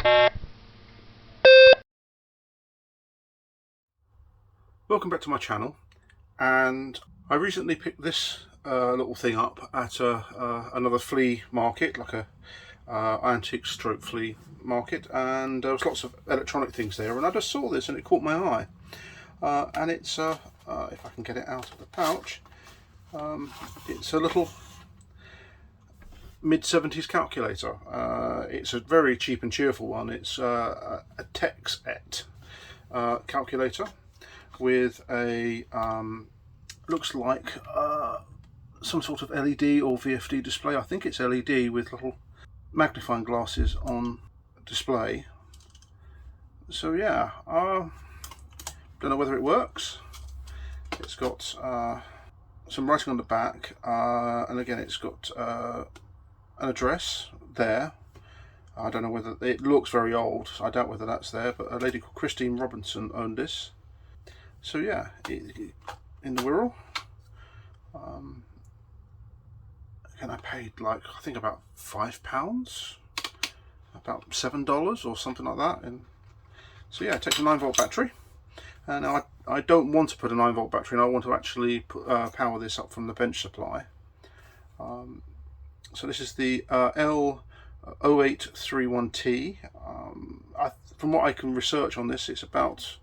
Welcome back to my channel, and I recently picked this little thing up at another flea market, like a antique stroke flea market, and there was lots of electronic things there, and I just saw this and it caught my eye. And it's if I can get it out of the pouch, it's a little mid-70s calculator. It's a very cheap and cheerful one. It's a Texet calculator with a looks like some sort of LED or VFD display. I think it's LED with little magnifying glasses on display. So yeah, don't know whether it works. It's got some writing on the back, and again it's got an address there. I don't know whether it looks very old, so I doubt whether that's there, but a lady called Christine Robinson owned this. So yeah, in the Wirral. And I paid like, I think about £5, about $7 or something like that. And so yeah, it takes a 9-volt battery. And now I don't want to put a 9-volt battery in. I want to actually power this up from the bench supply. So this is the L0831T. From what I can research on this, it's about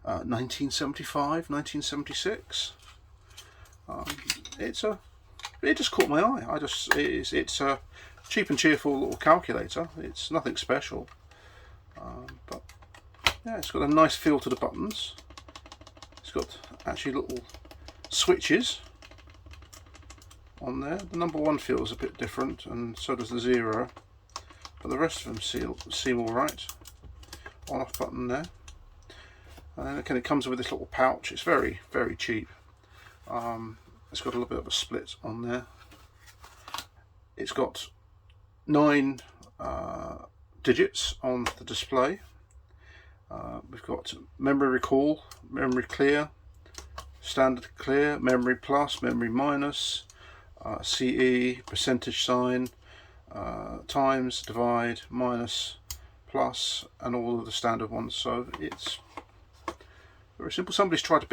1975, 1976. It just caught my eye. It's a cheap and cheerful little calculator. It's nothing special, but yeah, it's got a nice feel to the buttons. It's got actually little switches on there. The number 1 feels a bit different, and so does the 0, but the rest of them seem all right. On/off button there. And again, it comes with this little pouch. It's very, very cheap. It's got a little bit of a split on there. It's got 9 digits on the display. We've got memory recall, memory clear, standard clear, memory plus, memory minus, CE, percentage sign, times, divide, minus, plus, and all of the standard ones. So it's very simple. Somebody's tried to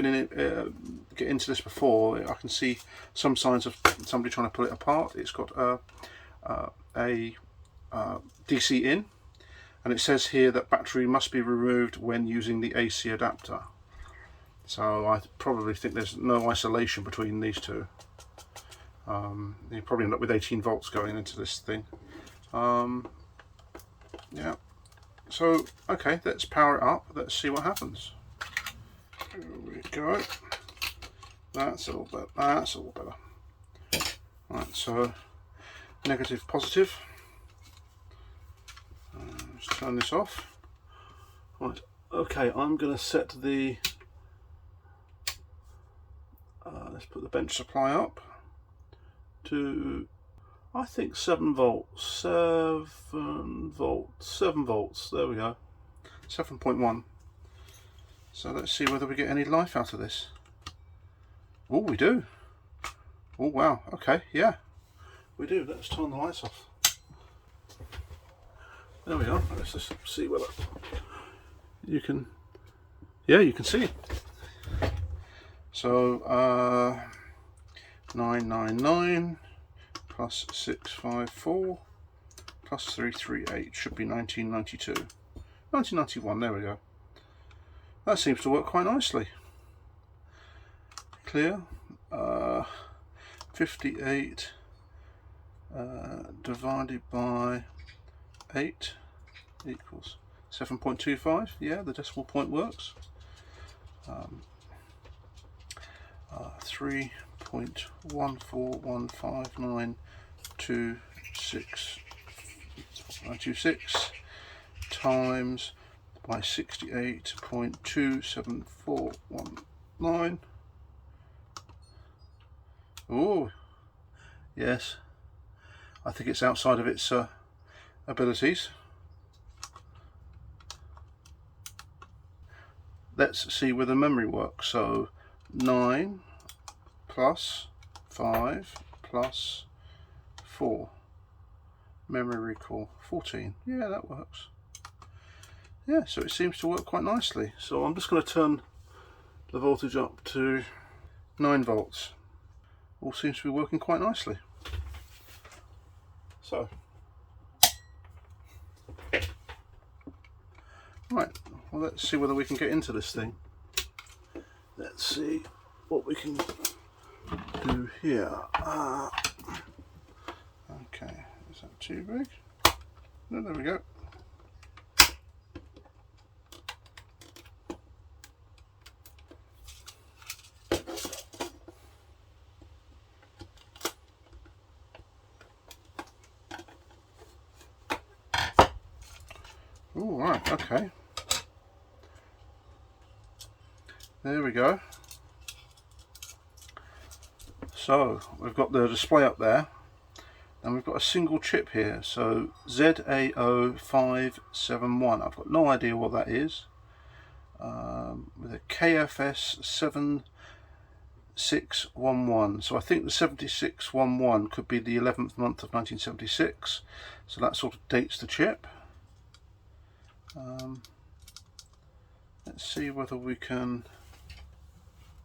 get into this before. I can see some signs of somebody trying to pull it apart. It's got a DC in, and it says here that battery must be removed when using the AC adapter. So I probably think there's no isolation between these two. You probably end up with 18 volts going into this thing. Yeah. So okay, let's power it up. Let's see what happens. Here we go. That's a little better. That's a little better. Right, so negative, positive. Let's turn this off. Right, okay, I'm going to set the. Let's put the bench supply up to, I think 7 volts. 7 volts. 7 volts. There we go. 7.1. So let's see whether we get any life out of this. Oh, we do. Oh, wow. Okay, yeah, we do. Let's turn the lights off. There we are. Let's just see whether you can. Yeah, you can see it. So 999 plus 654 plus 338 should be 1992. 1991. There we go. That seems to work quite nicely. Clear. 58 divided by 8 equals 7.25. Yeah, the decimal point works. 3.1415926 times by 68.27419. Oh, yes. I think it's outside of its abilities. Let's see where the memory works. So 9 plus 5 plus 4. Memory recall 14. Yeah, that works. yeah, so it seems to work quite nicely. So I'm just going to turn the voltage up to 9 volts. All seems to be working quite nicely. So, right, well, let's see whether we can get into this thing. Let's see what we can do here. Okay, is that too big? No, there we go. All right, okay. There we go. So we've got the display up there, and we've got a single chip here. So ZAO571. I've got no idea what that is. With a KFS 7611. So I think the 7611 could be the 11th month of 1976. So that sort of dates the chip. Let's see whether we can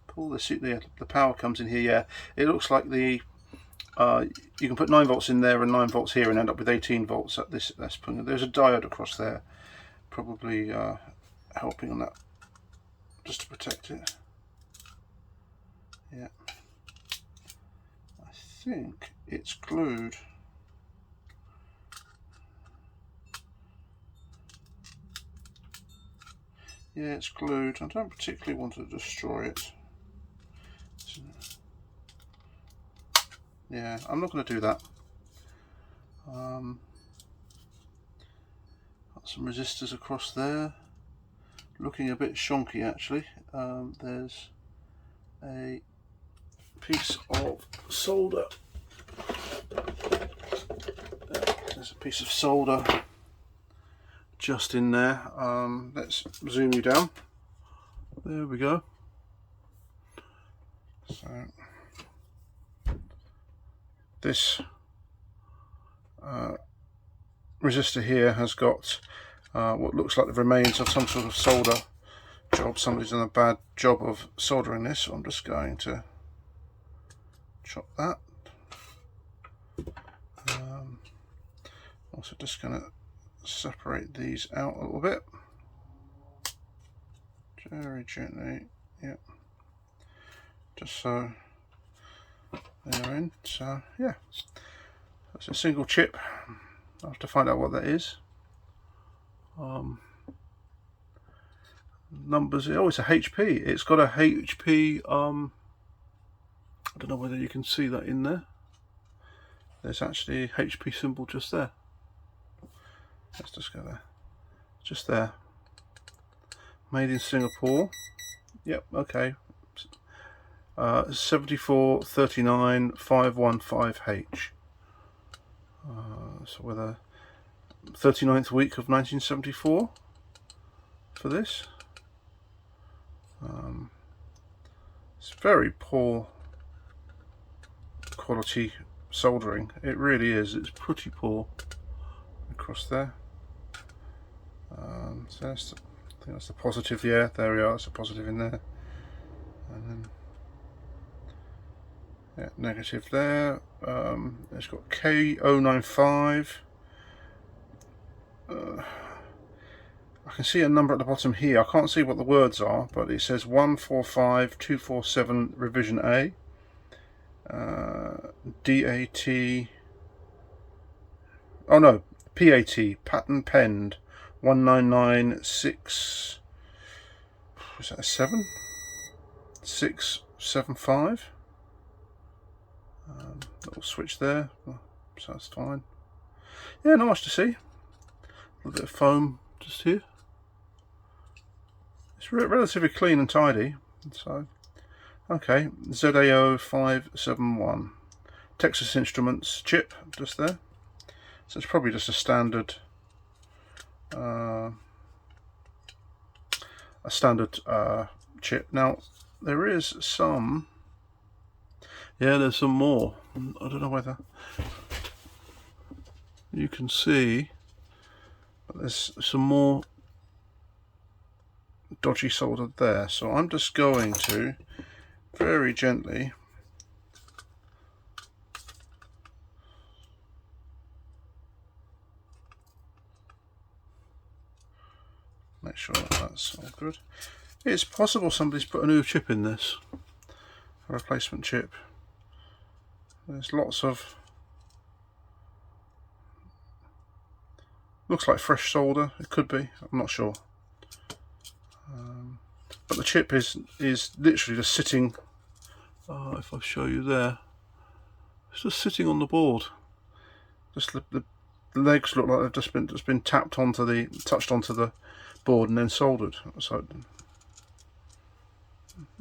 pull this. The power comes in here. Yeah, it looks like the you can put 9 volts in there and 9 volts here and end up with 18 volts at this. That's putting. There's a diode across there, probably helping on that, just to protect it. Yeah, I think it's glued. Yeah, it's glued. I don't particularly want to destroy it. Yeah, I'm not going to do that. Got some resistors across there, looking a bit shonky actually. There's a piece of solder. There's a piece of solder just in there. Let's zoom you down. There we go. So this resistor here has got what looks like the remains of some sort of solder job. Somebody's done a bad job of soldering this, so I'm just going to chop that. Also just going to separate these out a little bit, very gently. Yep, just so they're in. So yeah, that's a single chip. I'll have to find out what that is. Numbers. Oh, it's a HP. It's got a HP. I don't know whether you can see that in there. There's actually a HP symbol just there. Let's just go there. Just there. Made in Singapore. Yep. Okay. 7439515H. So we're the 39th week of 1974 for this. It's very poor quality soldering. It really is. It's pretty poor across there. So that's I think that's the positive. Yeah, there we are. That's a positive in there, and then yeah, negative there. It's got K095. I can see a number at the bottom here. I can't see what the words are, but it says 145247 revision A. DAT. Oh no, PAT, pattern penned 1996. Was that a 7? 675. Little switch there, so that's fine. Yeah, not much to see. A little bit of foam just here. It's relatively clean and tidy. So, okay, ZAO571, Texas Instruments chip just there. So it's probably just a standard, chip. Now there is some. Yeah, there's some more. I don't know whether you can see, but there's some more dodgy solder there. So I'm just going to very gently make sure that that's all good. It's possible somebody's put a new chip in this, a replacement chip. There's lots of, looks like fresh solder. It could be, I'm not sure. But the chip is literally just sitting. If I show you there, it's just sitting on the board. Just the legs look like they've just been touched onto the board and then soldered. So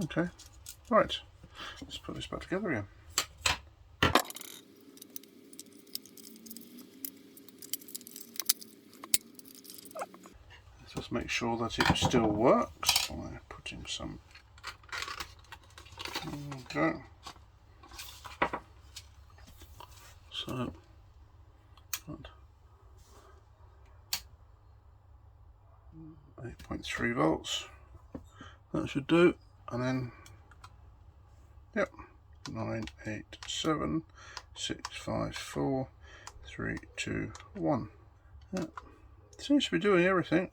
okay, right. Let's put this back together again. Let's just make sure that it still works by putting some. Okay. So 8.3 volts. That should do. And then, yep, 987 654 321. Yep. Seems to be doing everything.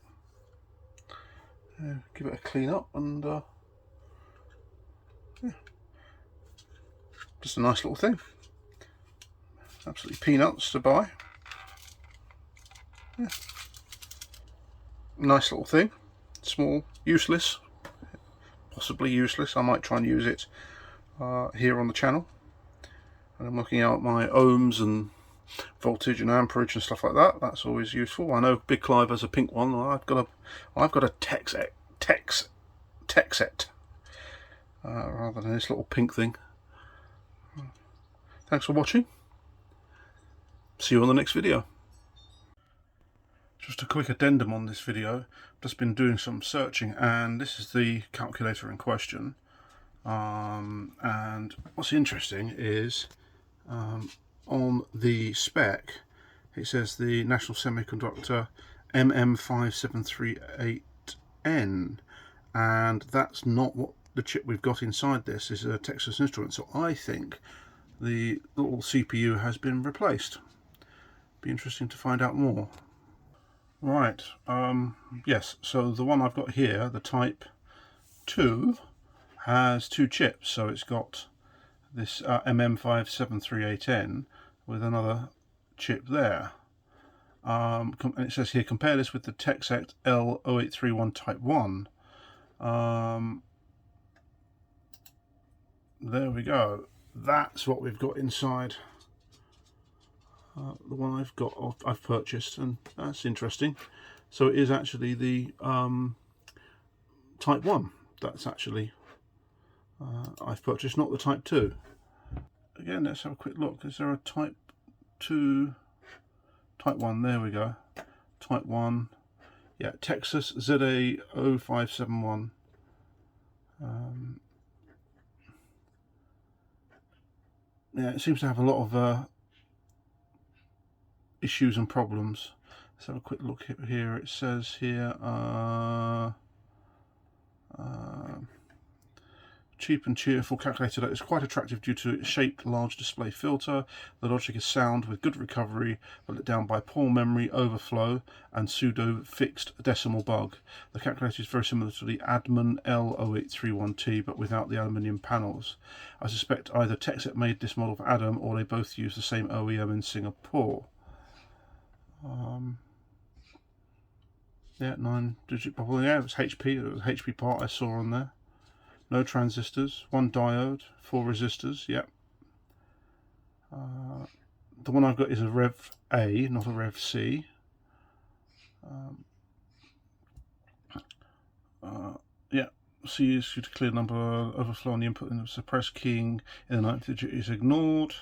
Give it a clean up and yeah. Just a nice little thing. Absolutely peanuts to buy. Yeah. Nice little thing. Small, useless. Possibly useless. I might try and use it here on the channel. And I'm looking out my ohms and voltage and amperage and stuff like that. That's always useful. I know Big Clive has a pink one. I've got a Texet rather than this little pink thing. Thanks for watching. See you on the next video. Just a quick addendum on this video. I've just been doing some searching and this is the calculator in question. And what's interesting is on the spec it says the National Semiconductor MM5738N, and that's not what the chip we've got inside this is. A Texas Instrument, so I think the little CPU has been replaced. Be interesting to find out more. Right, yes, so the one I've got here, the Type 2, has two chips. So it's got this MM5738N with another chip there. And it says here, compare this with the Texet L0831 Type 1. There we go. That's what we've got inside the one I've purchased, and that's interesting. So it is actually the Type 1 that's actually I've purchased, not the Type 2. Again, let's have a quick look. Is there a Type 2? Type 1, there we go. Type 1, yeah, Texas ZA0571. Yeah, it seems to have a lot of issues and problems. Let's have a quick look here. It says here cheap and cheerful calculator that is quite attractive due to its shaped large display filter. The logic is sound with good recovery, but let down by poor memory overflow and pseudo fixed decimal bug. The calculator is very similar to the Adman L0831T, but without the aluminium panels. I suspect either Texet made this model for Adam, or they both use the same OEM in Singapore. Yeah, 9-digit probably. Yeah, it was HP. It was a HP part I saw on there. No transistors, one diode, 4 resistors. Yep. The one I've got is a Rev A, not a Rev C. Yeah. C is to clear number overflow on the input, and the suppress keying in the 9th digit is ignored.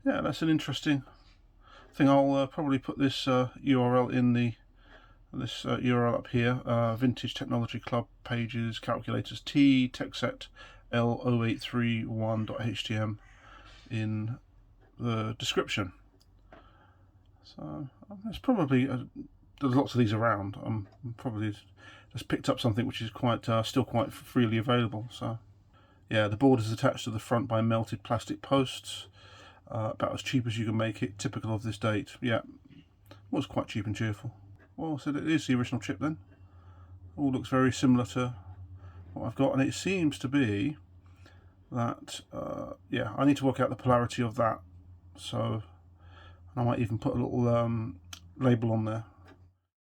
Yeah, that's an interesting thing. I'll probably put this URL in the URL up here, Vintage Technology Club pages, calculators T, Texet L0831.htm in the description. So there's probably there's lots of these around. I'm probably just picked up something which is quite still quite freely available. So yeah, the board is attached to the front by melted plastic posts, about as cheap as you can make it, typical of this date. Yeah, was quite cheap and cheerful. Well, so it is the original chip then. All looks very similar to what I've got, and it seems to be that yeah, I need to work out the polarity of that, so I might even put a little label on there